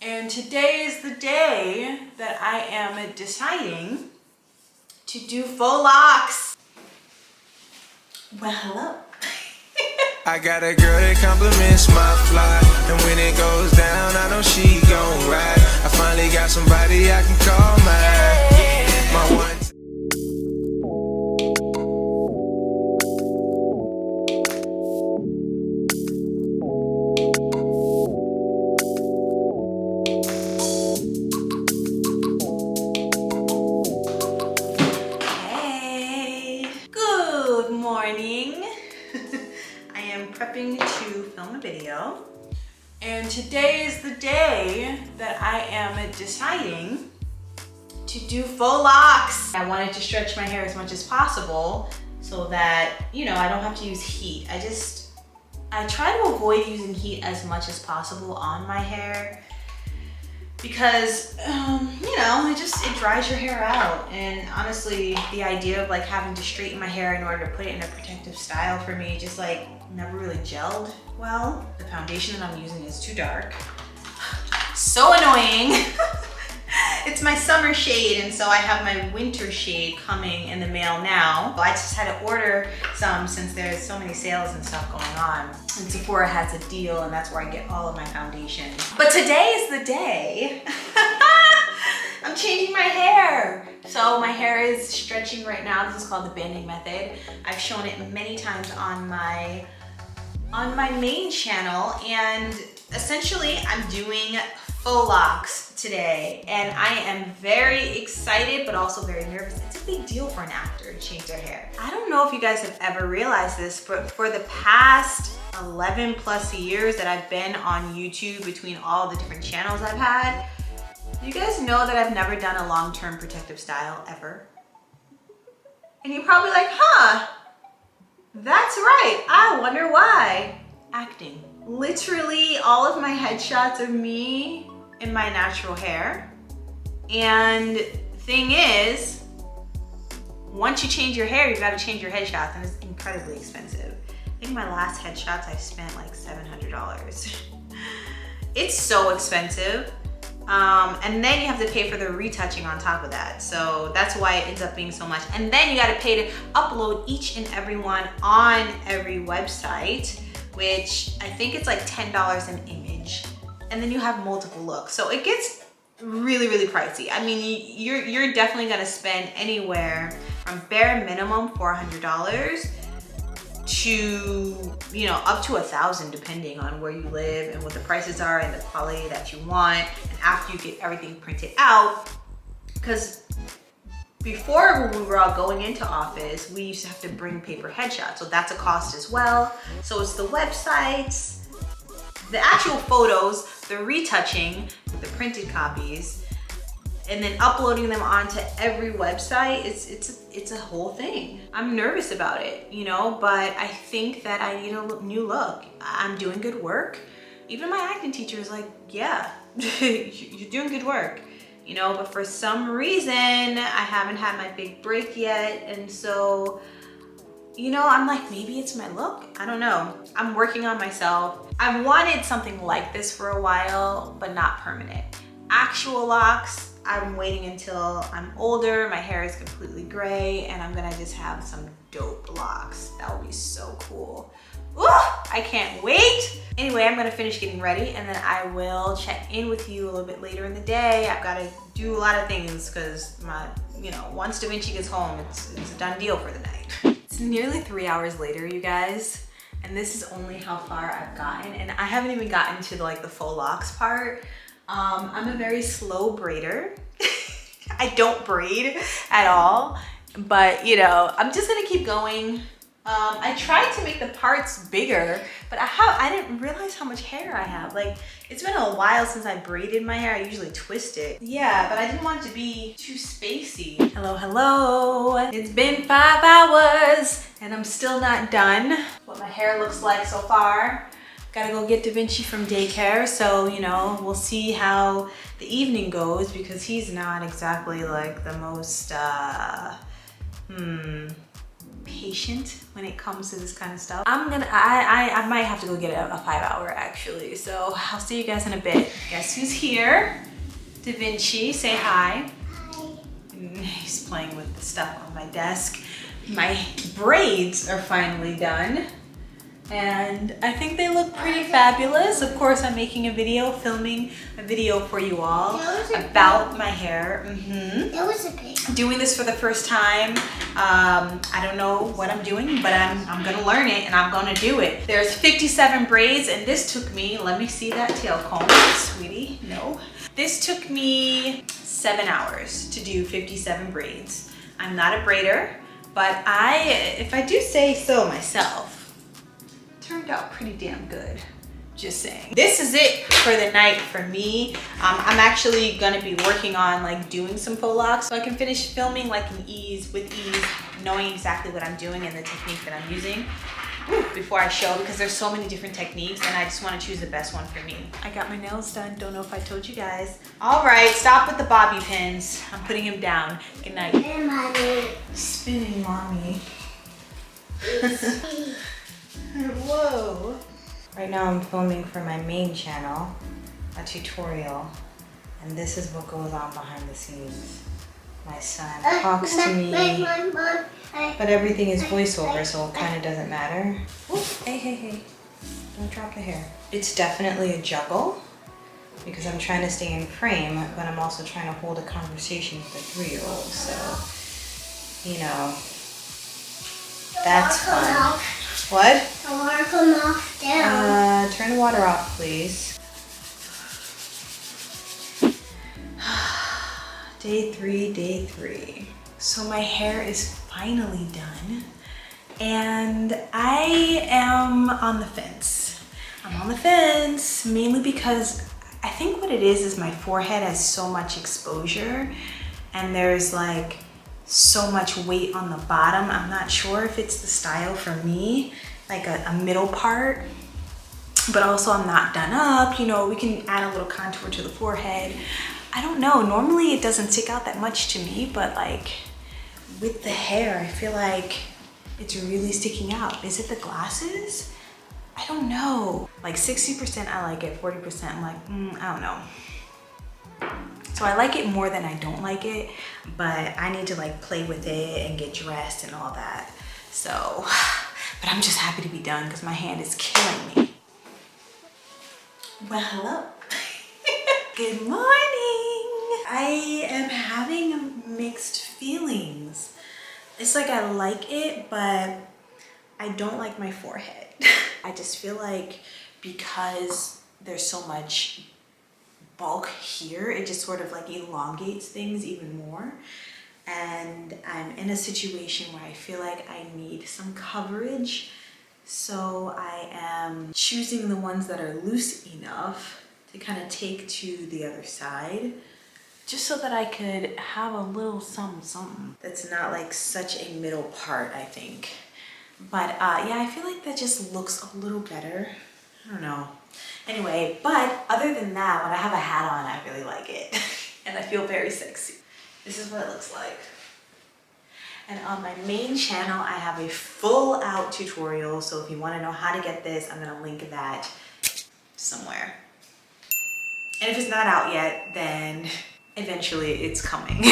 And today is the day that I am deciding to do faux locks. Well, hello. I got a girl that compliments my fly, and when it goes down, I know she gon' ride. I finally got somebody I can call mine. My one. Hey, good morning. I am prepping to film a video. And today is the day that I am deciding to do faux locks. I wanted to stretch my hair as much as possible so that, I don't have to use heat. I try to avoid using heat as much as possible on my hair because, it dries your hair out. And honestly, the idea of having to straighten my hair in order to put it in a protective style for me just never really gelled well. The foundation that I'm using is too dark. So annoying. It's my summer shade, and so I have my winter shade coming in the mail now. I just had to order some since there's so many sales and stuff going on. And Sephora has a deal, and that's where I get all of my foundation. But today is the day. I'm changing my hair. So my hair is stretching right now. This is called the banding method. I've shown it many times on my main channel, and essentially I'm doing faux locks today, and I am very excited but also very nervous. It's a big deal for an actor to change their hair. I don't know if you guys have ever realized this, but for the past 11 plus years that I've been on YouTube, between all the different channels I've had, you guys know that I've never done a long-term protective style ever. And you're probably like, huh, that's right, I wonder why. Acting. Literally all of my headshots of me in my natural hair. And thing is, once you change your hair, you've got to change your headshots, and it's incredibly expensive. I think my last headshots I spent like $700. It's so expensive. And then you have to pay for the retouching on top of that. So that's why it ends up being so much. And then you got to pay to upload each and every one on every website, which I think it's like $10 an image. And then you have multiple looks. So it gets really, really pricey. I mean, you're definitely gonna spend anywhere from bare minimum $400 to, up to $1,000 depending on where you live and what the prices are and the quality that you want. And after you get everything printed out, because before when we were all going into office, we used to have to bring paper headshots. So that's a cost as well. So it's the websites, the actual photos, the retouching, the printed copies, and then uploading them onto every website. It's a whole thing. I'm nervous about it, but I think that I need a new look. I'm doing good work. Even my acting teacher is like, yeah, you're doing good work. But for some reason, I haven't had my big break yet. And so, I'm like, maybe it's my look. I don't know. I'm working on myself. I wanted something like this for a while, but not permanent. Actual locks, I'm waiting until I'm older, my hair is completely gray, and I'm gonna just have some dope locks. That would be so cool. Ooh, I can't wait. Anyway, I'm gonna finish getting ready, and then I will check in with you a little bit later in the day. I've gotta do a lot of things because once Da Vinci gets home, it's a done deal for the night. It's nearly 3 hours later, you guys, and this is only how far I've gotten, and I haven't even gotten to the faux locks part. I'm a very slow braider. I don't braid at all, but I'm just gonna keep going. I tried to make the parts bigger, but I didn't realize how much hair I have. It's been a while since I braided my hair. I usually twist it. Yeah, but I didn't want it to be too spacey. Hello, hello. It's been 5 hours and I'm still not done. What my hair looks like so far. Gotta go get Da Vinci from daycare, so we'll see how the evening goes because he's not exactly the most patient when it comes to this kind of stuff. I might have to go get a 5-hour actually. So I'll see you guys in a bit. Guess who's here? Da Vinci, say hi. Hi. He's playing with the stuff on my desk. My braids are finally done. And I think they look pretty fabulous. Of course, I'm making a video, filming a video for you all about my hair. That was a big. Doing this for the first time. I don't know what I'm doing, but I'm gonna learn it and I'm gonna do it. There's 57 braids and this took me, let me see that tail comb, sweetie, no. This took me 7 hours to do 57 braids. I'm not a braider, but if I do say so myself, turned out pretty damn good, just saying. This is it for the night for me. I'm actually gonna be working on like doing some faux locks so I can finish filming like with ease, knowing exactly what I'm doing and the technique that I'm using before I show, because there's so many different techniques and I just wanna choose the best one for me. I got my nails done, don't know if I told you guys. All right, stop with the bobby pins. I'm putting him down. Good night. Hey, mommy. Spinning mommy. Whoa. Right now I'm filming for my main channel, a tutorial, and this is what goes on behind the scenes. My son talks to me, but everything is voiceover, so it kind of doesn't matter. Ooh, hey, don't drop the hair. It's definitely a juggle because I'm trying to stay in frame, but I'm also trying to hold a conversation with a 3-year-old, so, you know, that's fun. What? The water come off down. Turn the water off, please. Day three. So my hair is finally done and I am on the fence. I'm on the fence mainly because I think what it is my forehead has so much exposure and there's like so much weight on the bottom. I'm not sure if it's the style for me, like a middle part, but also I'm not done up. You know, we can add a little contour to the forehead. I don't know, normally it doesn't stick out that much to me, but like with the hair, I feel like it's really sticking out. Is it the glasses? I don't know. Like 60% I like it, 40% I'm like, I don't know. So I like it more than I don't like it, but I need to like play with it and get dressed and all that. So, but I'm just happy to be done because my hand is killing me. Well, hello. Good morning. I am having mixed feelings. It's like I like it, but I don't like my forehead. I just feel like because there's so much bulk here, it just sort of like elongates things even more. And I'm in a situation where I feel like I need some coverage. So I am choosing the ones that are loose enough to kind of take to the other side, just so that I could have a little something that's not like such a middle part, I think. But yeah, I feel like that just looks a little better. I don't know. Anyway, but other than that, when I have a hat on, I really like it. And I feel very sexy. This is what it looks like. And on my main channel, I have a full out tutorial. So if you want to know how to get this, I'm going to link that somewhere. And if it's not out yet, then eventually it's coming.